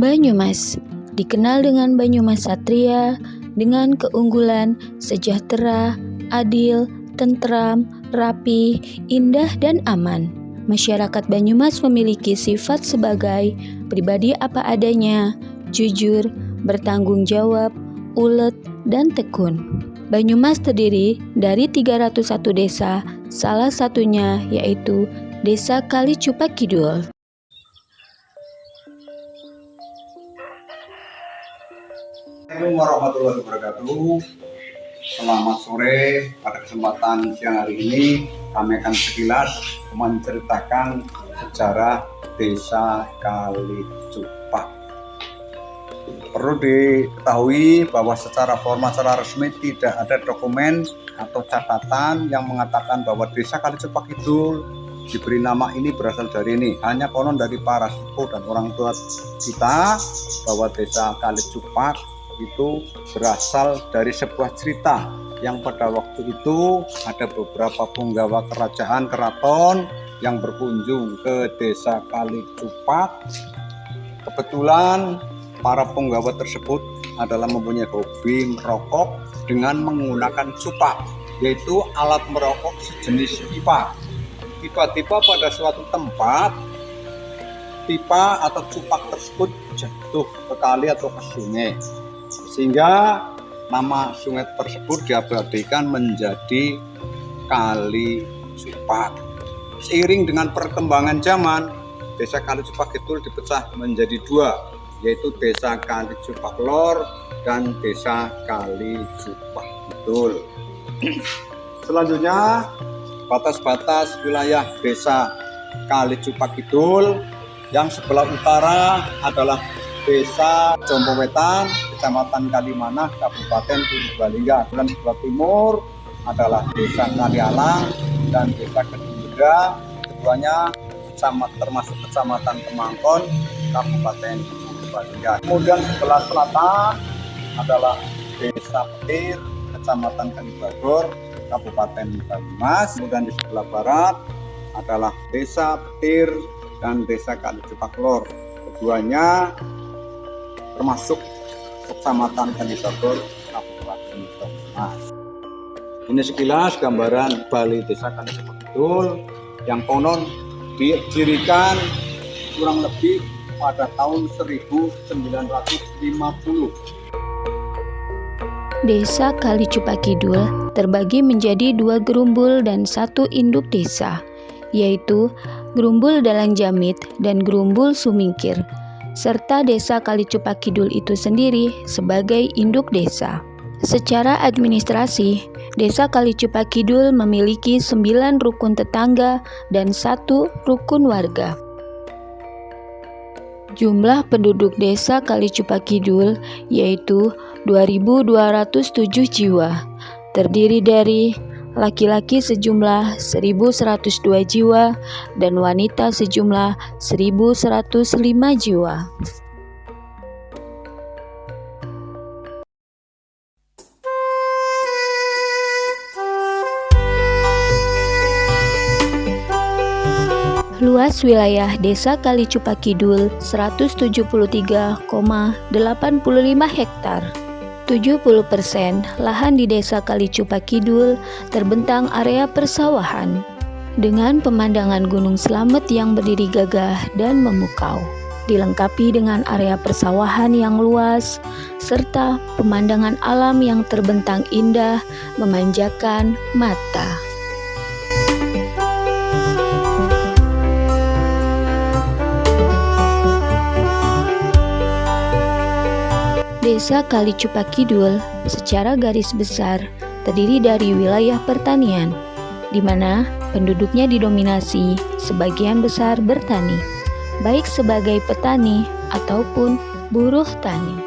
Banyumas dikenal dengan Banyumas Satria, dengan keunggulan sejahtera, adil, tentram, rapi, indah, dan aman. Masyarakat Banyumas memiliki sifat sebagai pribadi apa adanya, jujur, bertanggung jawab, ulet, dan tekun. Banyumas terdiri dari 301 desa, salah satunya yaitu Desa Kalicupak Kidul. Assalamualaikum warahmatullahi wabarakatuh. Selamat sore. Pada kesempatan siang hari ini kami akan sekilas menceritakan sejarah Desa Kalicupak. Perlu diketahui bahwa secara formal, secara resmi tidak ada dokumen atau catatan yang mengatakan bahwa Desa Kalicupak Kidul diberi nama ini berasal dari ini. Hanya konon dari para sepuh dan orang tua kita bahwa Desa Kalicupak itu berasal dari sebuah cerita yang pada waktu itu ada beberapa punggawa kerajaan keraton yang berkunjung ke Desa Kalicupak. Kebetulan para punggawa tersebut adalah mempunyai hobi merokok dengan menggunakan cupak, yaitu alat merokok sejenis pipa. Tiba-tiba pada suatu tempat pipa atau cupak tersebut jatuh ke kali atau ke sungai, sehingga nama sungai tersebut diabadikan menjadi Kalicupak. Seiring dengan perkembangan zaman, Desa Kalicupak Kidul dipecah menjadi dua, yaitu Desa Kalicupak Lor dan Desa Kalicupak Kidul. Selanjutnya, batas-batas wilayah Desa Kalicupak Kidul yang sebelah utara adalah Desa Jompo Wetan, Kecamatan Kalimanah, Kabupaten Purbalingga. Dan sebelah timur adalah Desa Kalialang dan Desa Kedungga, keduanya termasuk Kecamatan Temangkon, Kabupaten Purbalingga. Kemudian sebelah selatan adalah Desa Petir, Kecamatan Kalibagor, Kabupaten Banyumas. Kemudian di sebelah barat adalah Desa Petir dan Desa Kalicupak Lor. Keduanya termasuk Kecamatan Kalibagor, Kabupaten Banyumas. Ini sekilas gambaran Bali Desa Kalicupak Kidul yang konon didirikan kurang lebih pada tahun 1950. Desa Kalicupak Kidul terbagi menjadi 2 gerumbul dan 1 induk desa, yaitu Gerumbul Dalang Jamit dan Gerumbul Sumingkir, serta Desa Kalicupak Kidul itu sendiri sebagai induk desa. Secara administrasi, Desa Kalicupak Kidul memiliki 9 rukun tetangga dan 1 rukun warga. Jumlah penduduk Desa Kalicupak Kidul yaitu 2.207 jiwa, terdiri dari laki-laki sejumlah 1.102 jiwa dan wanita sejumlah 1.105 jiwa. Luas wilayah Desa Kalicupak Kidul 173,85 hektar. 70% lahan di Desa Kalicupak Kidul terbentang area persawahan dengan pemandangan Gunung Slamet yang berdiri gagah dan memukau, dilengkapi dengan area persawahan yang luas serta pemandangan alam yang terbentang indah memanjakan mata. Desa Kalicupak Kidul secara garis besar terdiri dari wilayah pertanian, di mana penduduknya didominasi sebagian besar bertani, baik sebagai petani ataupun buruh tani.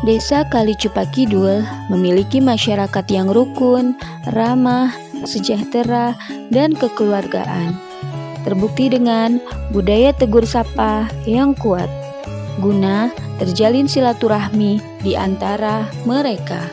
Desa Kalicupa Kidul memiliki masyarakat yang rukun, ramah, sejahtera, dan kekeluargaan. Terbukti dengan budaya tegur sapa yang kuat, guna terjalin silaturahmi di antara mereka.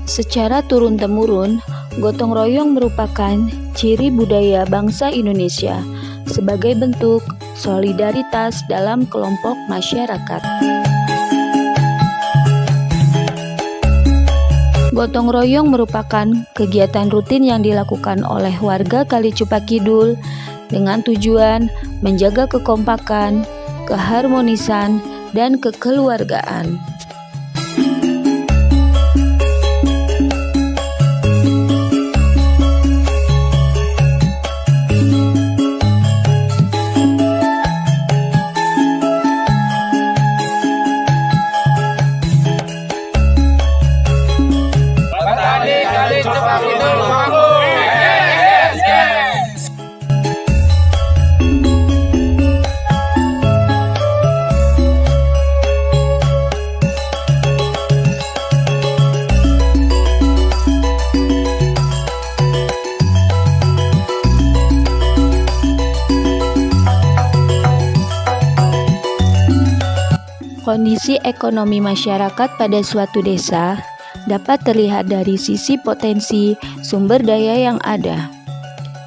Secara turun-temurun, gotong royong merupakan ciri budaya bangsa Indonesia sebagai bentuk solidaritas dalam kelompok masyarakat. Gotong royong merupakan kegiatan rutin yang dilakukan oleh warga Kalicupa Kidul dengan tujuan menjaga kekompakan, keharmonisan, dan kekeluargaan. Kondisi ekonomi masyarakat pada suatu desa dapat terlihat dari sisi potensi sumber daya yang ada.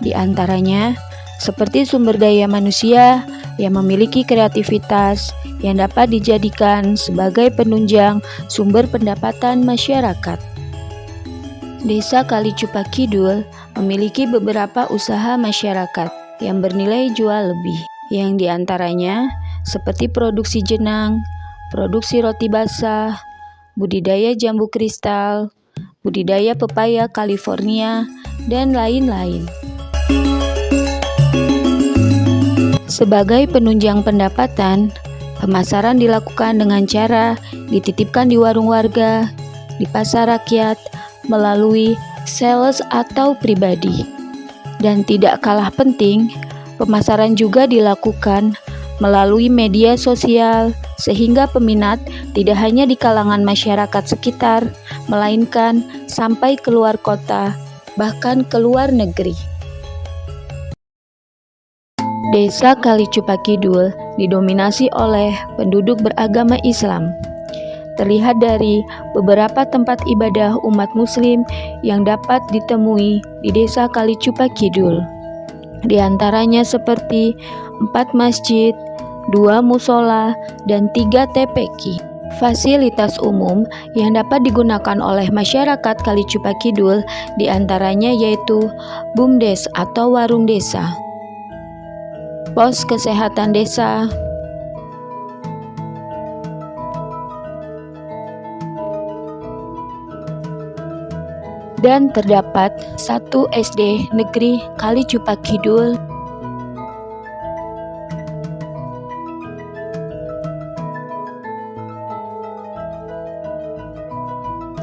Di antaranya, seperti sumber daya manusia yang memiliki kreativitas yang dapat dijadikan sebagai penunjang sumber pendapatan masyarakat. Desa Kalicupa Kidul memiliki beberapa usaha masyarakat yang bernilai jual lebih, yang diantaranya seperti produksi jenang, produksi roti basah, budidaya jambu kristal, budidaya pepaya California, dan lain-lain. Sebagai penunjang pendapatan, pemasaran dilakukan dengan cara dititipkan di warung warga, di pasar rakyat, melalui sales atau pribadi. Dan tidak kalah penting, pemasaran juga dilakukan melalui media sosial, sehingga peminat tidak hanya di kalangan masyarakat sekitar, melainkan sampai keluar kota, bahkan keluar negeri. Desa Kalicupa Kidul didominasi oleh penduduk beragama Islam. Terlihat dari beberapa tempat ibadah umat muslim yang dapat ditemui di Desa Kalicupa Kidul. Di antaranya seperti 4 masjid, 2 musola, dan 3 TPQ. Fasilitas umum yang dapat digunakan oleh masyarakat Kalicupa Kidul diantaranya yaitu BUMDes atau warung desa, pos kesehatan desa, dan terdapat 1 SD negeri Kalicupa Kidul,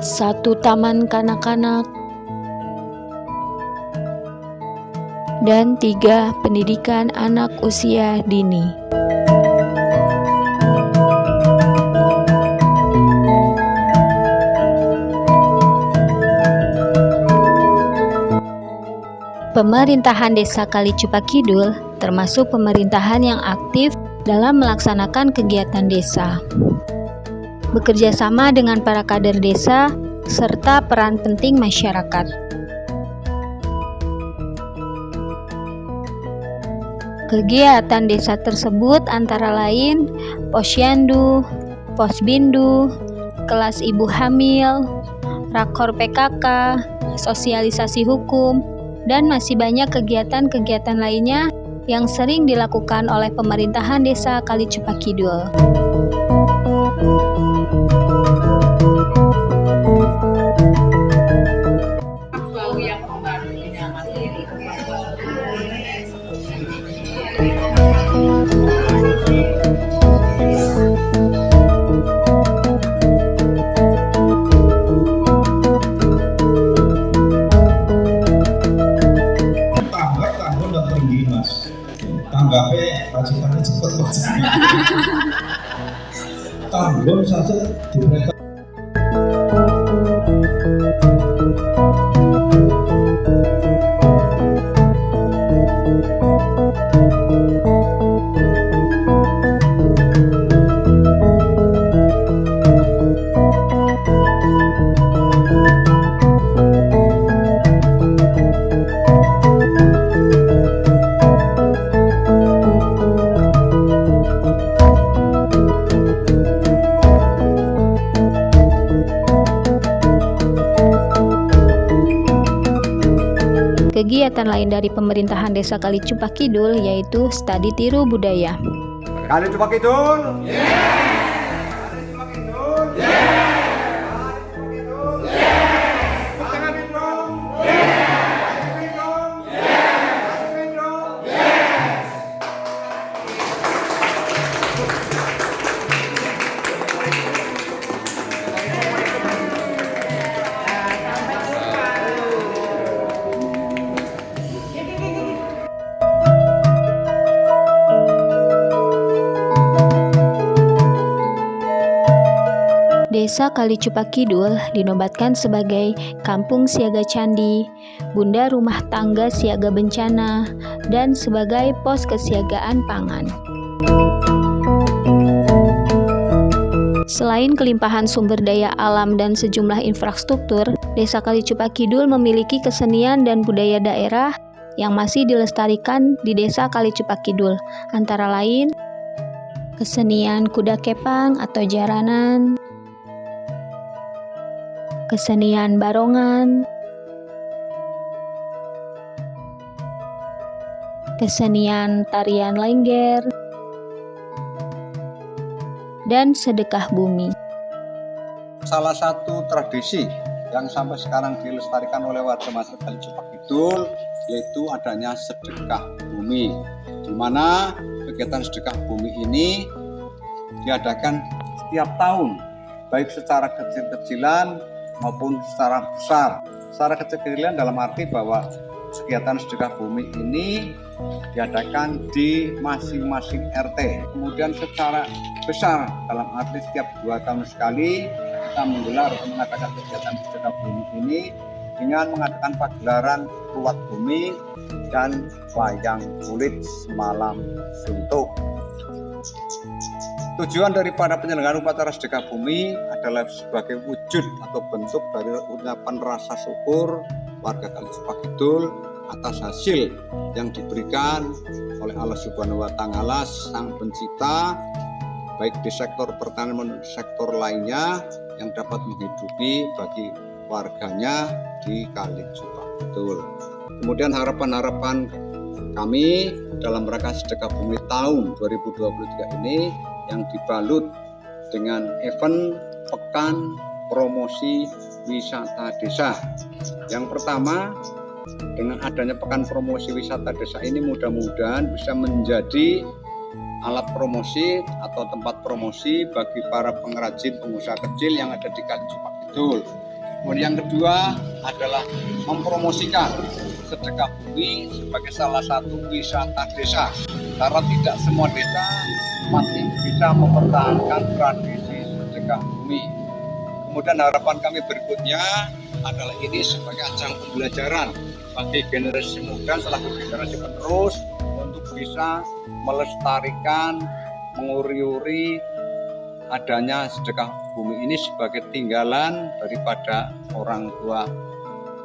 1 taman kanak-kanak, dan 3 pendidikan anak usia dini. Pemerintahan Desa Kalicupa Kidul termasuk pemerintahan yang aktif dalam melaksanakan kegiatan desa. bekerja sama dengan para kader desa, serta peran penting masyarakat. Kegiatan desa tersebut antara lain Posyandu, Posbindu, kelas ibu hamil, rakor PKK, sosialisasi hukum, dan masih banyak kegiatan-kegiatan lainnya yang sering dilakukan oleh pemerintahan desa Kalicupak Kidul. Tanggapnya racikannya cepet banget. Tanggul saja di mereka. Kegiatan lain dari pemerintahan desa Kalicupak Kidul yaitu studi tiru budaya. Kalicupak Kidul. Desa Kalicupak Kidul dinobatkan sebagai Kampung Siaga Candi, Bunda Rumah Tangga Siaga Bencana, dan sebagai pos kesiagaan pangan. Selain kelimpahan sumber daya alam dan sejumlah infrastruktur, Desa Kalicupak Kidul memiliki kesenian dan budaya daerah yang masih dilestarikan di Desa Kalicupak Kidul, antara lain kesenian kuda kepang atau jaranan, kesenian barongan, kesenian tarian lengger, dan sedekah bumi. Salah satu tradisi yang sampai sekarang dilestarikan oleh warga masyarakat Kalicupak Kidul yaitu adanya sedekah bumi, di mana kegiatan sedekah bumi ini diadakan setiap tahun, baik secara kecil-kecilan maupun secara besar. Secara kecil-kecilan dalam arti bahwa kegiatan sedekah bumi ini diadakan di masing-masing RT. Kemudian secara besar dalam arti setiap 2 tahun sekali kita menggelar atau mengadakan kegiatan sedekah bumi ini dengan mengadakan pagelaran ruat bumi dan wayang kulit semalam suntuk. Tujuan daripada penyelenggaraan upacara sedekah bumi adalah sebagai wujud atau bentuk dari ucapan rasa syukur warga Kalicupak Kidul atas hasil yang diberikan oleh Allah Subhanahu wa Ta'ala Sang Pencipta, baik di sektor pertanian maupun sektor lainnya yang dapat menghidupi bagi warganya di Kalicupak Kidul. Kemudian harapan-harapan kami dalam rangka sedekah bumi tahun 2023 ini yang dibalut dengan event pekan promosi wisata desa. Yang pertama, dengan adanya pekan promosi wisata desa ini mudah-mudahan bisa menjadi alat promosi atau tempat promosi bagi para pengrajin pengusaha kecil yang ada di Kalicupak Kidul. Kemudian yang kedua adalah mempromosikan sedekah bumi sebagai salah satu wisata desa, karena tidak semua desa masih bisa mempertahankan tradisi sedekah bumi. Kemudian harapan kami berikutnya adalah ini sebagai ajang pembelajaran bagi generasi muda selaku generasi penerus untuk bisa melestarikan, menguri-uri adanya sedekah bumi ini sebagai tinggalan daripada orang tua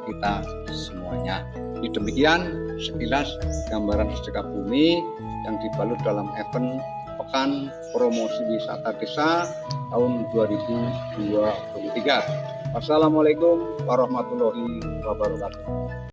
kita semuanya. Ini demikian sekilas gambaran sedekah bumi yang dibalut dalam event Pekan Promosi Wisata Desa tahun 2023. Wassalamualaikum warahmatullahi wabarakatuh.